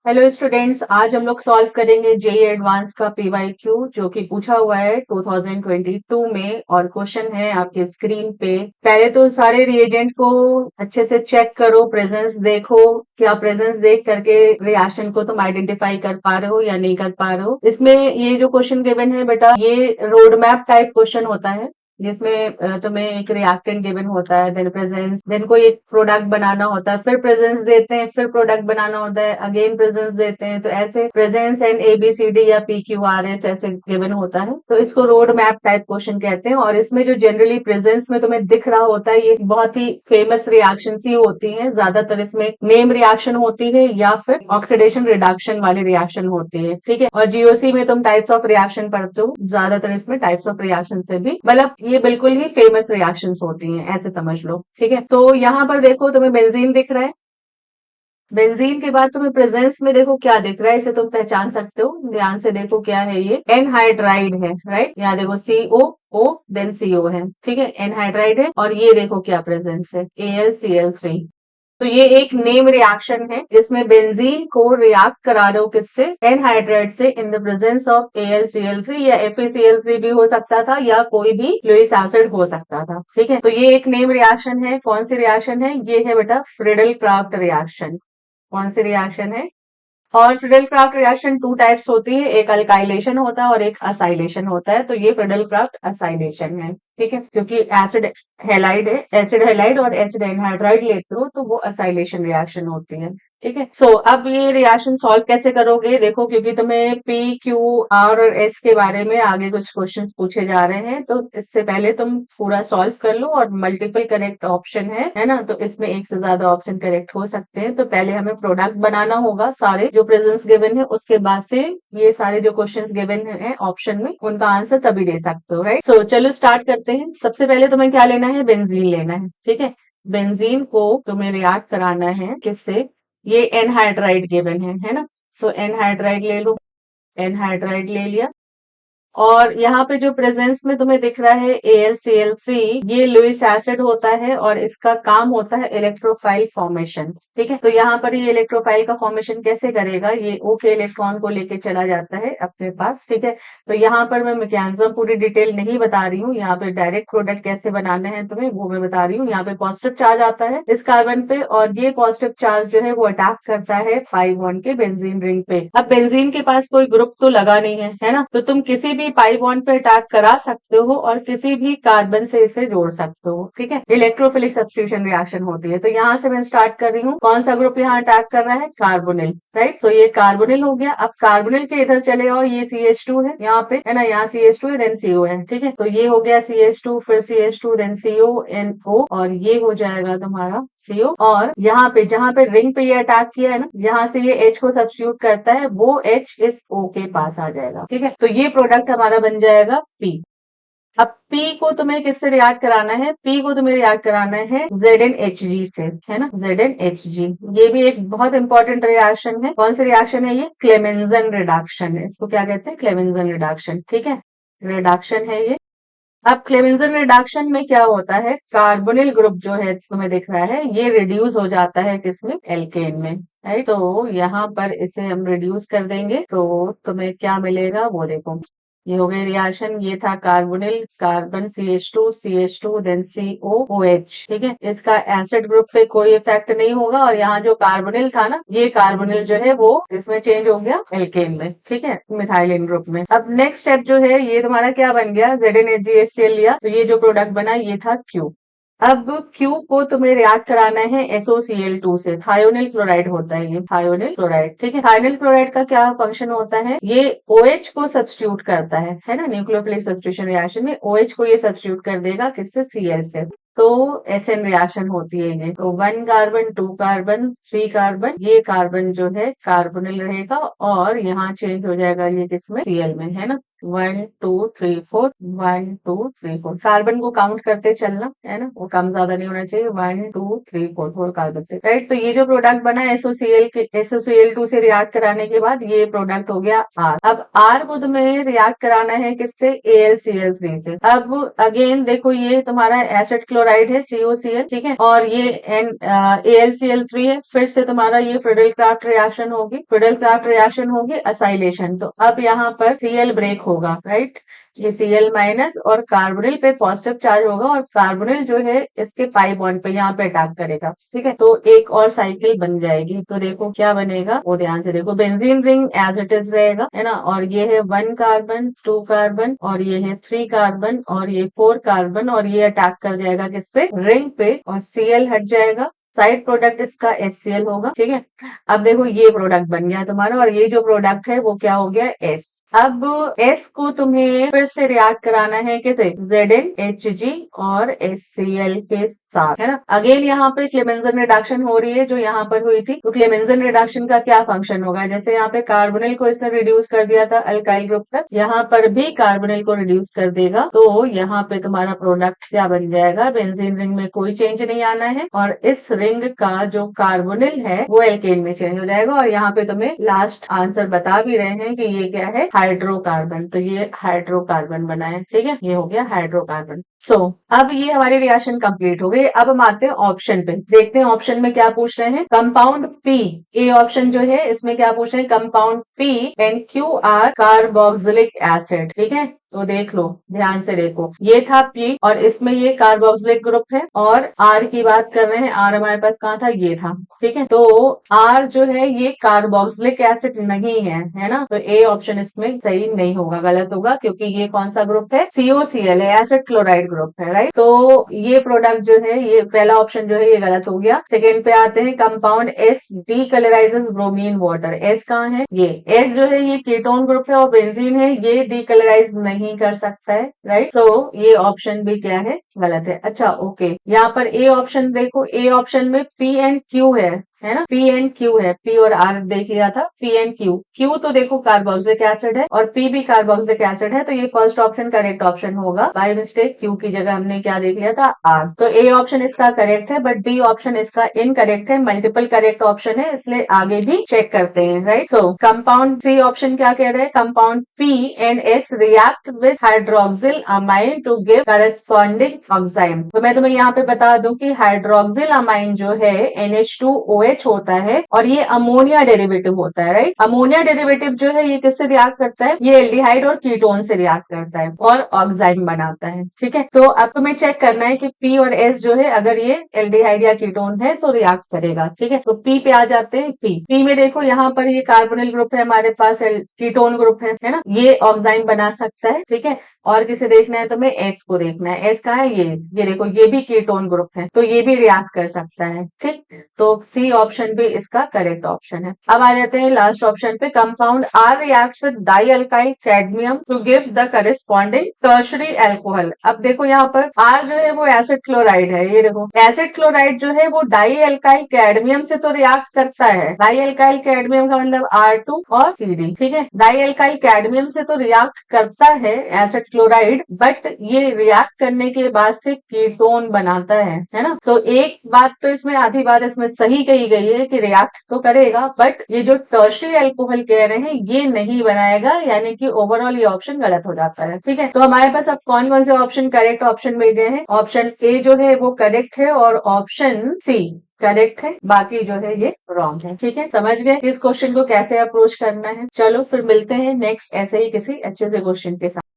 Hello students, आज हम लोग सॉल्व करेंगे जेई एडवांस का पीवाईक्यू जो कि पूछा हुआ है 2022 में। और क्वेश्चन है आपके स्क्रीन पे। पहले तो सारे रिएजेंट को अच्छे से चेक करो, प्रेजेंस देखो। क्या प्रेजेंस देख करके रिएक्शन को तुम आइडेंटिफाई कर पा रहे हो या नहीं कर पा रहे हो। इसमें ये जो क्वेश्चन गिवन है बेटा, ये रोड मैप टाइप क्वेश्चन होता है जिसमें तुम्हें एक रिएक्टेंट गिवन होता है, देन प्रेजेंस, देन कोई एक प्रोडक्ट बनाना होता है, फिर प्रेजेंस देते हैं, फिर प्रोडक्ट बनाना होता है, अगेन प्रेजेंस देते हैं। तो ऐसे प्रेजेंस एंड एबीसीडी या पीक्यूआरएस ऐसे गिवन होता है, तो इसको रोड मैप टाइप क्वेश्चन कहते हैं। और इसमें जो जनरली प्रेजेंस में तुम्हें दिख रहा होता है, ये बहुत ही फेमस रिएक्शन ही होती है। ज्यादातर इसमें नेम रिएक्शन होती है या फिर ऑक्सीडेशन रिडक्शन वाली रिएक्शन होती है, ठीक है। और जीओसी में तुम टाइप्स ऑफ रिएक्शन पढ़ते हो, ज्यादातर इसमें टाइप्स ऑफ रिएक्शन से भी मतलब ये बिल्कुल ही फेमस रिएक्शंस होती हैं, ऐसे समझ लो, ठीक है। तो यहाँ पर देखो तुम्हें बेंजीन दिख रहा है। बेंजीन के बाद तुम्हें प्रेजेंस में देखो क्या दिख रहा है, इसे तुम पहचान सकते हो, ध्यान से देखो क्या है। ये एनहाइड्राइड है, राइट। यहाँ देखो CO O देन CO है, ठीक है, एनहाइड्राइड है। और ये देखो क्या प्रेजेंस है, AlCl3। तो ये एक नेम रिएक्शन है जिसमें बेंजीन को रिएक्ट करा रहे हो किससे, एनहाइड्राइड से, in the presence of AlCl3 या FeCl3 भी हो सकता था या कोई भी लुईस एसिड हो सकता था, ठीक है। तो ये एक नेम रिएक्शन है। कौन सी रिएक्शन है ये, है बेटा फ्रिडल क्राफ्ट रिएक्शन। कौन सी रिएक्शन है। और Friedel Crafts reaction two types होती है, एक अल्काइलेशन होता है और एक असाइलेशन होता है। तो ये फ्रिडल क्राफ्ट असाइलेशन है, ठीक है, क्योंकि एसिड हैलाइड है, एसिड हैलाइड और एसिड एनहाइड्राइड लेते हो तो वो असाइलेशन रिएक्शन होती है, ठीक है। सो अब ये रिएक्शन सॉल्व कैसे करोगे देखो, क्योंकि तुम्हें PQ R और S के बारे में आगे कुछ क्वेश्चंस पूछे जा रहे हैं, तो इससे पहले तुम पूरा सॉल्व कर लो। और मल्टीपल करेक्ट ऑप्शन है ना, तो इसमें एक से ज्यादा ऑप्शन करेक्ट हो सकते हैं। तो पहले हमें प्रोडक्ट बनाना होगा सारे जो प्रेजेंस गिवन है, उसके बाद से ये सारे जो क्वेश्चंस गिवन है ऑप्शन में, उनका आंसर तभी दे सकते हो, राइट। सो चलो स्टार्ट करते हैं। सबसे पहले तुम्हें क्या लेना है, बेंजीन लेना है, ठीक है। बेंजीन को तुम्हें रिएक्ट कराना है किससे, ये एनहाइड्राइड गिवन है ना। तो एनहाइड्राइड ले लो, एनहाइड्राइड ले लिया। और यहाँ पे जो प्रेजेंस में तुम्हें दिख रहा है AlCl3, ये लुईस एसिड होता है और इसका काम होता है इलेक्ट्रोफाइल फॉर्मेशन, ठीक है। तो यहाँ पर ये इलेक्ट्रोफाइल का फॉर्मेशन कैसे करेगा, ये O के इलेक्ट्रॉन को लेके चला जाता है अपने पास, ठीक है। तो यहाँ पर मैं मैकेनिज्म पूरी डिटेल नहीं बता रही हूँ, यहाँ पे डायरेक्ट प्रोडक्ट कैसे बनाने हैं तुम्हें वो मैं बता रही हूँ। यहाँ पे पॉजिटिव चार्ज आता है इस कार्बन पे, और ये पॉजिटिव चार्ज जो है वो अटैक करता है 5 बॉन्ड के बेंजीन रिंग पे। अब बेंजीन के पास कोई ग्रुप तो लगा नहीं है ना, तो तुम किसी भी पाई बॉन्ड पे अटैक करा सकते हो और किसी भी कार्बन से इसे जोड़ सकते हो, ठीक है। इलेक्ट्रोफिलिक सब्स्टिट्यूशन रिएक्शन होती है। तो यहाँ से मैं स्टार्ट कर रही हूँ, कौन सा ग्रुप यहाँ अटैक कर रहा है, कार्बोनिल, राइट। तो ये कार्बोनिल हो गया। अब कार्बोनिल के इधर चले और ये CH2 है यहाँ पे, है ना, यहाँ CH2 है देन CO है, ठीक है। तो ये हो गया CH2, फिर CH2 देन CONO, और ये हो जाएगा तुम्हारा CO। और यहाँ पे जहाँ पे रिंग पे ये अटैक किया है ना, यहाँ से ये H को सब्स्टिट्यूट करता है, वो H इस O के पास आ जाएगा, ठीक है। तो ये प्रोडक्ट हमारा बन जाएगा P। अब P को तुम्हें किससे रिएक्ट कराना है, P को तुम्हें रिएक्ट कराना है ZnHg से, है ना, ZnHg। ये भी एक बहुत इंपॉर्टेंट रिएक्शन है। कौन सी रिएक्शन है ये, क्लेमेंजन रिडक्शन है, इसको क्या कहते हैं, क्लेमेंजन रिडक्शन, ठीक है, रिडक्शन है ये। अब क्लेमेंजन रिडक्शन में क्या होता है, कार्बोनिल ग्रुप जो है तुम्हें दिख रहा है, ये रिड्यूस हो जाता है किसमें, एल्केन में, राइट। तो यहाँ पर इसे हम रिड्यूस कर देंगे तो तुम्हें क्या मिलेगा वो देखो। ये हो गई रिएक्शन, ये था carbonyl, carbon CH2 then COOH, ठीक है। इसका एसिड ग्रुप पे कोई इफेक्ट नहीं होगा, और यहाँ जो कार्बोनिल था ना, ये कार्बोनिल जो है वो इसमें चेंज हो गया एल्केन में, ठीक है, मिथाइलिन ग्रुप में। अब नेक्स्ट स्टेप जो है, ये तुम्हारा क्या बन गया, ZnHgHCl लिया, तो ये जो प्रोडक्ट बना ये था Q। अब Q को तुम्हें रिएक्ट कराना है SOCl2 से, थायोनिल क्लोराइड होता है ये, थायोनिल क्लोराइड, ठीक है। थायोनिल क्लोराइड का क्या फंक्शन होता है, ये OH को सब्स्टिट्यूट करता है ना, न्यूक्लियोफिलिक सब्स्टिट्यूशन रिएक्शन में OH को ये सब्स्टिट्यूट कर देगा किससे, Cl से। तो SN रिएक्शन होती है ये। तो 1 कार्बन 2 कार्बन 3 कार्बन, ये कार्बन जो है कार्बोनिल रहेगा और यहाँ चेंज हो जाएगा ये किसमें, Cl में, है ना। 1 2 3 4 1 2 3 4 कार्बन को काउंट करते चलना है ना, वो कम ज्यादा नहीं होना चाहिए। 1 2 3 4 4 कार्बन से, राइट। तो ये जो प्रोडक्ट बना SOCl के SOCl2 से रिएक्ट कराने के बाद ये प्रोडक्ट हो गया R। अब R को तुम्हें रिएक्ट कराना है किससे, AlCl3 से। अब अगेन देखो ये तुम्हारा एसिड क्लोराइड है COCl, ठीक है, और ये AlCl3 है। फिर से तुम्हारा ये फ्रीडल-क्राफ्ट रिएक्शन होगी, फ्रीडल-क्राफ्ट रिएक्शन होगी असाइलेशन। तो अब यहाँ पर Cl ब्रेक होगा, राइट। ये Cl माइनस और कार्बोनिल पे पॉजिटिव चार्ज होगा और कार्बोनिल जो है इसके पाई बॉन्ड पे यहाँ पे अटैक करेगा, ठीक है। तो एक और साइकिल बन जाएगी। तो देखो क्या बनेगा, वो ध्यान से देखो, benzene ring as it is रहेगा, है ना। और ये है 1 कार्बन 2 कार्बन और ये है 3 कार्बन और ये 4 कार्बन और ये अटैक कर जाएगा किस पे, रिंग पे, और Cl हट जाएगा। साइड प्रोडक्ट इसका HCl होगा, ठीक है। अब देखो ये प्रोडक्ट बन गया तुम्हारा और ये जो प्रोडक्ट है वो क्या हो गया, S। अब S को तुम्हें फिर से रिएक्ट कराना है किसे, ZnHg और HCl के साथ, है ना। अगेन यहाँ पे क्लेमेंजन रिडक्शन हो रही है जो यहाँ पर हुई थी। तो क्लेमेंजन रिडक्शन का क्या फंक्शन होगा, जैसे यहाँ पे कार्बोनिल को इसने रिड्यूस कर दिया था अल्काइल ग्रुप तक, यहाँ पर भी कार्बोनिल को रिड्यूस कर देगा। तो यहाँ पे तुम्हारा प्रोडक्ट क्या बन जाएगा, बेंजीन रिंग में कोई चेंज नहीं आना है और इस रिंग का जो कार्बोनिल है वो एल्केन में चेंज हो जाएगा। और यहाँ पे तुम्हें लास्ट आंसर बता भी रहे हैं कि ये क्या है, हाइड्रोकार्बन। तो ये हाइड्रोकार्बन बना है, ठीक है, ये हो गया हाइड्रोकार्बन। अब ये हमारी रिएक्शन कंप्लीट हो गई। अब हम आते हैं ऑप्शन पे, देखते हैं ऑप्शन में क्या पूछ रहे हैं। कंपाउंड P, ए ऑप्शन जो है इसमें क्या पूछ रहे हैं, compound P and Q are carboxylic acid, ठीक है। तो देख लो, ध्यान से देखो, ये था P और इसमें ये कार्बोक्सिलिक ग्रुप है और R की बात कर रहे हैं, R हमारे पास कहाँ था, ये था, ठीक है। तो R जो है ये कार्बोक्सिलिक एसिड नहीं है ना। तो ए ऑप्शन इसमें सही नहीं होगा, गलत होगा, क्योंकि ये कौन सा ग्रुप है, COCl है, एसिड क्लोराइड ग्रुप है, राइट। तो ये प्रोडक्ट जो है, ये पहला ऑप्शन जो है ये गलत हो गया। सेकेंड पे आते हैं, compound S decolourises bromine water. S कहाँ है, ये S जो है ये कीटोन ग्रुप है और बेंजीन है, ये डीकलराइज नहीं कर सकता है, राइट। सो ये ऑप्शन भी क्या है, गलत है। अच्छा ओके, यहाँ पर ए ऑप्शन देखो, ए ऑप्शन में P एंड Q है ना, P एंड Q है, P और R देख लिया था, P एंड Q। Q तो देखो कार्बोक्सिलिक एसिड है और P भी कार्बोक्सिलिक एसिड है, तो ये फर्स्ट ऑप्शन करेक्ट ऑप्शन होगा। बाय मिस्टेक Q की जगह हमने क्या देख लिया था, R। तो ए ऑप्शन इसका करेक्ट है, बट बी ऑप्शन इसका इनकरेक्ट है। मल्टीपल करेक्ट ऑप्शन है, इसलिए आगे भी चेक करते हैं, right. So compound C option क्या कह रहे हैं, compound P and S react with hydroxylamine to give corresponding oxime. तो मैं तुम्हें यहाँ पे बता दूं कि हाइड्रोक्सिल अमाइन जो है NH2OH होता है और ये अमोनिया डेरिवेटिव होता है, राइट। अमोनिया डेरिवेटिव जो है ये किससे रिएक्ट करता है, ये एल्डिहाइड और कीटोन से रिएक्ट करता है और ऑक्साइम बनाता है, ठीक है। तो अब तुम्हें चेक करना है कि P और S जो है अगर ये एल्डिहाइड या कीटोन है तो रिएक्ट करेगा, ठीक है। तो P पे आ जाते हैं। P में देखो यहाँ पर ये कार्बोनिल ग्रुप है हमारे पास, कीटोन ग्रुप है ना, ये ऑक्साइम बना सकता है, ठीक है। और किसे देखना है तुम्हें, S को देखना है। S कहाँ है, ये देखो, ये भी कीटोन ग्रुप है, तो ये भी रिएक्ट कर सकता है, ठीक। तो सी ऑप्शन भी इसका करेक्ट ऑप्शन है। अब आ जाते हैं लास्ट ऑप्शन पे, compound R reacts with dialkyl cadmium to give the corresponding tertiary alcohol. अब देखो यहाँ पर R जो है वो एसिड क्लोराइड है, ये देखो एसिड क्लोराइड जो है वो डाइअल्काइल कैडमियम से तो रिएक्ट करता है। डाइअल्काइल कैडमियम का मतलब R2 और CD, ठीक है। डाइअल्काइल कैडमियम से तो रिएक्ट करता है एसिड क्लोराइड, बट ये रिएक्ट करने के बाद से कीटोन बनाता है ना। तो एक बात तो इसमें, आधी बात इसमें सही कही गई है कि रिएक्ट तो करेगा, बट ये जो टर्शरी अल्कोहल कह रहे हैं ये नहीं बनाएगा, यानी कि ओवरऑल ये ऑप्शन गलत हो जाता है, ठीक है। तो हमारे पास अब कौन कौन से ऑप्शन करेक्ट ऑप्शन मिल गए हैं, ऑप्शन ए जो है वो करेक्ट है और ऑप्शन सी करेक्ट है, बाकी जो है ये रॉन्ग है, ठीक है। समझ गए इस क्वेश्चन को कैसे अप्रोच करना है। चलो फिर मिलते हैं नेक्स्ट ऐसे ही किसी अच्छे से क्वेश्चन के साथ।